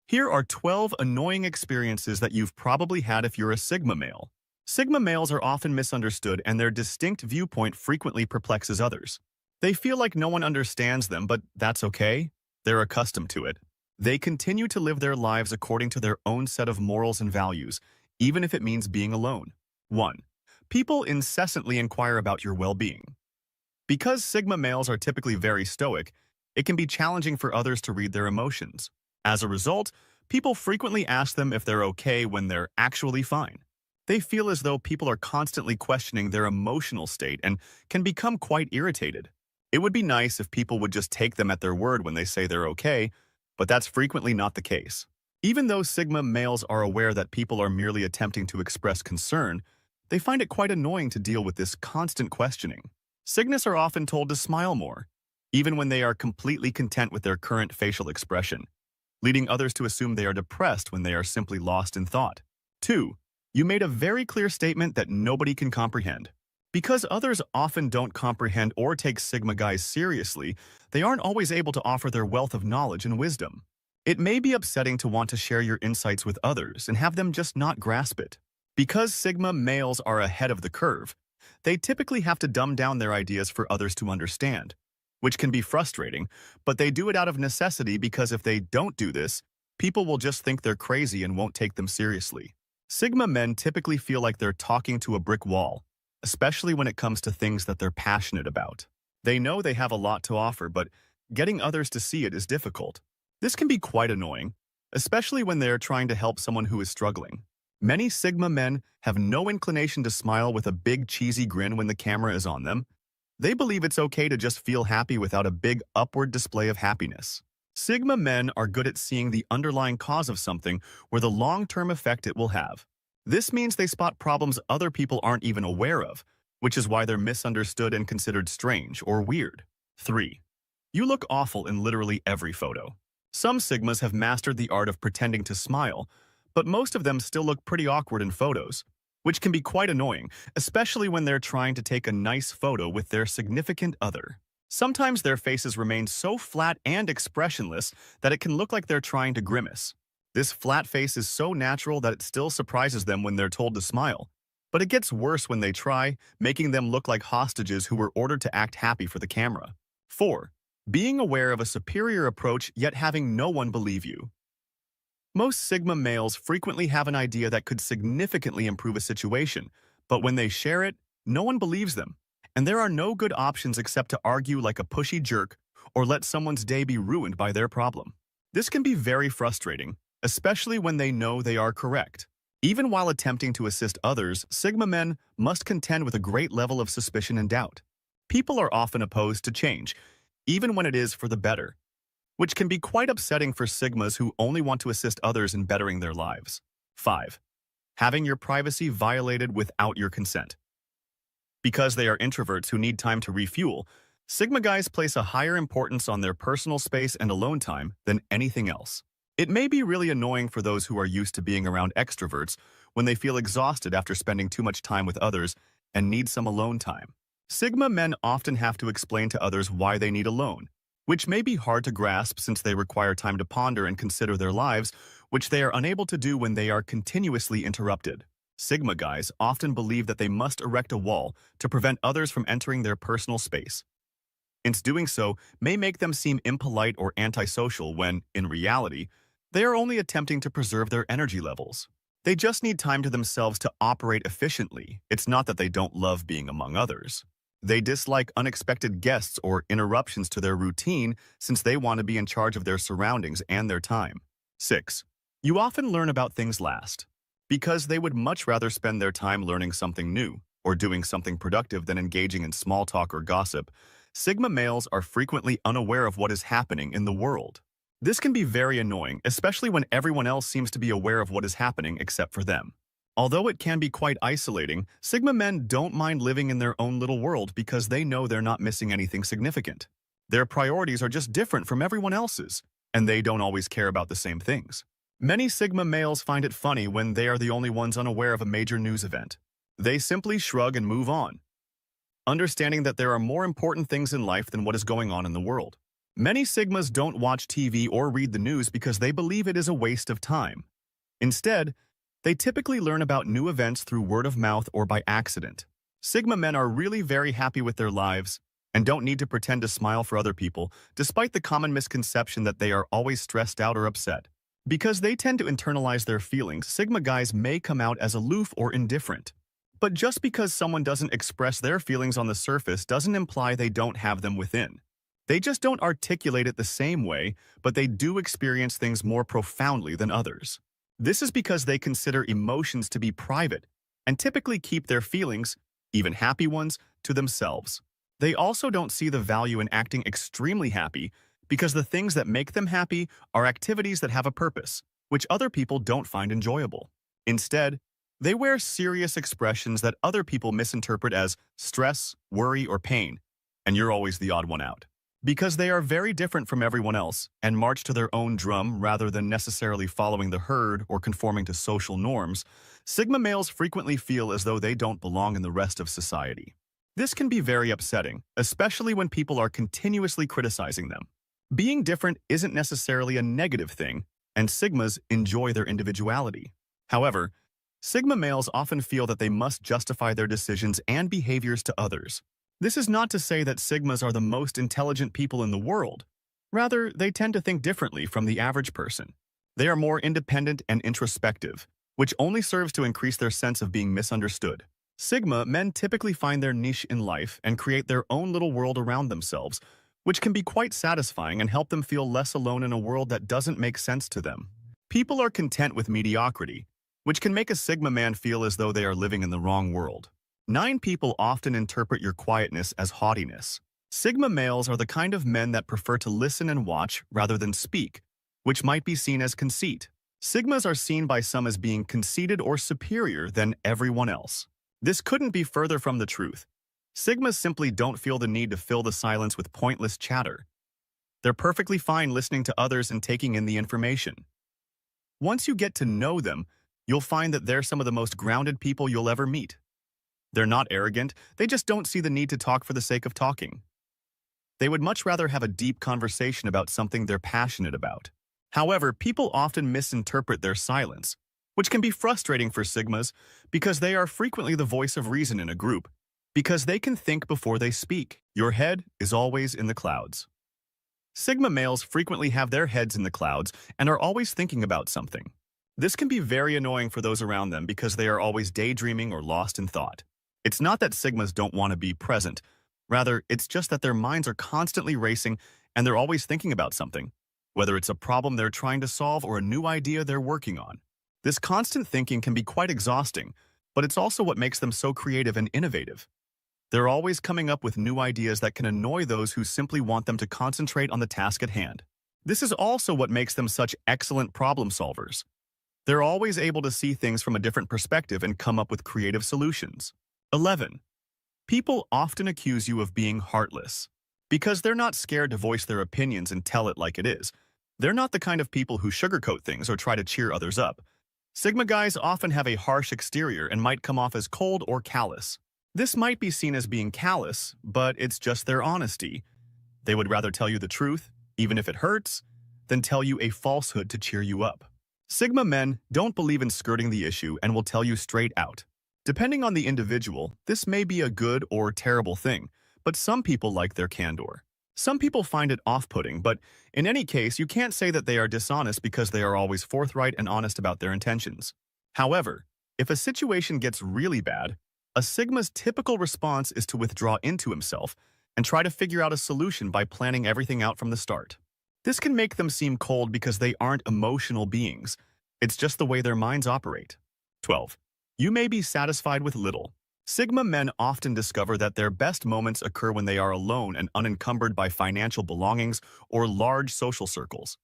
Here are 12 annoying experiences that you've probably had if you're a Sigma male. Sigma males are often misunderstood and their distinct viewpoint frequently perplexes others. They feel like no one understands them, but that's okay. They're accustomed to it. They continue to live their lives according to their own set of morals and values, even if it means being alone. 1. People incessantly inquire about your well-being. Because Sigma males are typically very stoic, it can be challenging for others to read their emotions. As a result, people frequently ask them if they're okay when they're actually fine. They feel as though people are constantly questioning their emotional state and can become quite irritated. It would be nice if people would just take them at their word when they say they're okay, but that's frequently not the case. Even though Sigma males are aware that people are merely attempting to express concern, they find it quite annoying to deal with this constant questioning. Sigmas are often told to smile more, even when they are completely content with their current facial expression, leading others to assume they are depressed when they are simply lost in thought. 2. You made a very clear statement that nobody can comprehend. Because others often don't comprehend or take Sigma guys seriously, they aren't always able to offer their wealth of knowledge and wisdom. It may be upsetting to want to share your insights with others and have them just not grasp it. Because Sigma males are ahead of the curve, they typically have to dumb down their ideas for others to understand, which can be frustrating, but they do it out of necessity because if they don't do this, people will just think they're crazy and won't take them seriously. Sigma men typically feel like they're talking to a brick wall, especially when it comes to things that they're passionate about. They know they have a lot to offer, but getting others to see it is difficult. This can be quite annoying, especially when they're trying to help someone who is struggling. Many Sigma men have no inclination to smile with a big cheesy grin when the camera is on them. They believe it's okay to just feel happy without a big upward display of happiness. Sigma men are good at seeing the underlying cause of something or the long-term effect it will have. This means they spot problems other people aren't even aware of, which is why they're misunderstood and considered strange or weird. 3. You look awful in literally every photo. Some Sigmas have mastered the art of pretending to smile, but most of them still look pretty awkward in photos, which can be quite annoying, especially when they're trying to take a nice photo with their significant other. Sometimes their faces remain so flat and expressionless that it can look like they're trying to grimace. This flat face is so natural that it still surprises them when they're told to smile. But it gets worse when they try, making them look like hostages who were ordered to act happy for the camera. 4. Being aware of a superior approach yet having no one believe you. Most Sigma males frequently have an idea that could significantly improve a situation, but when they share it, no one believes them, and there are no good options except to argue like a pushy jerk or let someone's day be ruined by their problem. This can be very frustrating, especially when they know they are correct. Even while attempting to assist others, Sigma men must contend with a great level of suspicion and doubt. People are often opposed to change, even when it is for the better, which can be quite upsetting for Sigmas who only want to assist others in bettering their lives. 5. Having your privacy violated without your consent. Because they are introverts who need time to refuel, Sigma guys place a higher importance on their personal space and alone time than anything else. It may be really annoying for those who are used to being around extroverts when they feel exhausted after spending too much time with others and need some alone time. Sigma men often have to explain to others why they need alone, which may be hard to grasp since they require time to ponder and consider their lives, which they are unable to do when they are continuously interrupted. Sigma guys often believe that they must erect a wall to prevent others from entering their personal space. Since doing so may make them seem impolite or antisocial when, in reality, they are only attempting to preserve their energy levels. They just need time to themselves to operate efficiently. It's not that they don't love being among others. They dislike unexpected guests or interruptions to their routine since they want to be in charge of their surroundings and their time. 6. You often learn about things last. Because they would much rather spend their time learning something new or doing something productive than engaging in small talk or gossip, Sigma males are frequently unaware of what is happening in the world. This can be very annoying, especially when everyone else seems to be aware of what is happening except for them. Although it can be quite isolating, Sigma men don't mind living in their own little world because they know they're not missing anything significant. Their priorities are just different from everyone else's, and they don't always care about the same things. Many Sigma males find it funny when they are the only ones unaware of a major news event. They simply shrug and move on, understanding that there are more important things in life than what is going on in the world. Many Sigmas don't watch TV or read the news because they believe it is a waste of time. Instead, they typically learn about new events through word of mouth or by accident. Sigma men are really very happy with their lives and don't need to pretend to smile for other people, despite the common misconception that they are always stressed out or upset. Because they tend to internalize their feelings, Sigma guys may come out as aloof or indifferent. But just because someone doesn't express their feelings on the surface doesn't imply they don't have them within. They just don't articulate it the same way, but they do experience things more profoundly than others. This is because they consider emotions to be private and typically keep their feelings, even happy ones, to themselves. They also don't see the value in acting extremely happy because the things that make them happy are activities that have a purpose, which other people don't find enjoyable. Instead, they wear serious expressions that other people misinterpret as stress, worry, or pain, and you're always the odd one out. Because they are very different from everyone else and march to their own drum rather than necessarily following the herd or conforming to social norms, Sigma males frequently feel as though they don't belong in the rest of society. This can be very upsetting, especially when people are continuously criticizing them. Being different isn't necessarily a negative thing, and Sigmas enjoy their individuality. However, Sigma males often feel that they must justify their decisions and behaviors to others. This is not to say that Sigmas are the most intelligent people in the world. Rather, they tend to think differently from the average person. They are more independent and introspective, which only serves to increase their sense of being misunderstood. Sigma men typically find their niche in life and create their own little world around themselves, which can be quite satisfying and help them feel less alone in a world that doesn't make sense to them. People are content with mediocrity, which can make a Sigma man feel as though they are living in the wrong world. 9 people often interpret your quietness as haughtiness. Sigma males are the kind of men that prefer to listen and watch rather than speak, which might be seen as conceit. Sigmas are seen by some as being conceited or superior than everyone else. This couldn't be further from the truth. Sigmas simply don't feel the need to fill the silence with pointless chatter. They're perfectly fine listening to others and taking in the information. Once you get to know them, you'll find that they're some of the most grounded people you'll ever meet. They're not arrogant, they just don't see the need to talk for the sake of talking. They would much rather have a deep conversation about something they're passionate about. However, people often misinterpret their silence, which can be frustrating for Sigmas because they are frequently the voice of reason in a group, because they can think before they speak. Your head is always in the clouds. Sigma males frequently have their heads in the clouds and are always thinking about something. This can be very annoying for those around them because they are always daydreaming or lost in thought. It's not that Sigmas don't want to be present. Rather, it's just that their minds are constantly racing and they're always thinking about something, whether it's a problem they're trying to solve or a new idea they're working on. This constant thinking can be quite exhausting, but it's also what makes them so creative and innovative. They're always coming up with new ideas that can annoy those who simply want them to concentrate on the task at hand. This is also what makes them such excellent problem solvers. They're always able to see things from a different perspective and come up with creative solutions. 11. People often accuse you of being heartless. Because they're not scared to voice their opinions and tell it like it is. They're not the kind of people who sugarcoat things or try to cheer others up. Sigma guys often have a harsh exterior and might come off as cold or callous. This might be seen as being callous, but it's just their honesty. They would rather tell you the truth, even if it hurts, than tell you a falsehood to cheer you up. Sigma men don't believe in skirting the issue and will tell you straight out. Depending on the individual, this may be a good or terrible thing, but some people like their candor. Some people find it off-putting, but in any case, you can't say that they are dishonest because they are always forthright and honest about their intentions. However, if a situation gets really bad, a Sigma's typical response is to withdraw into himself and try to figure out a solution by planning everything out from the start. This can make them seem cold because they aren't emotional beings. It's just the way their minds operate. 12. You may be satisfied with little. Sigma men often discover that their best moments occur when they are alone and unencumbered by financial belongings or large social circles.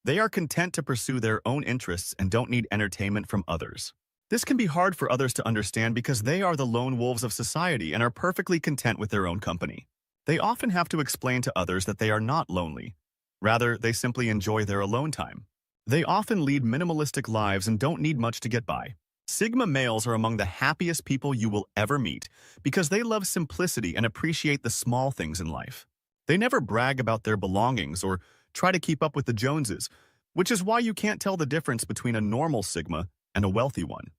They are content to pursue their own interests and don't need entertainment from others. This can be hard for others to understand because they are the lone wolves of society and are perfectly content with their own company. They often have to explain to others that they are not lonely. Rather, they simply enjoy their alone time. They often lead minimalistic lives and don't need much to get by. Sigma males are among the happiest people you will ever meet because they love simplicity and appreciate the small things in life. They never brag about their belongings or try to keep up with the Joneses, which is why you can't tell the difference between a normal Sigma and a wealthy one.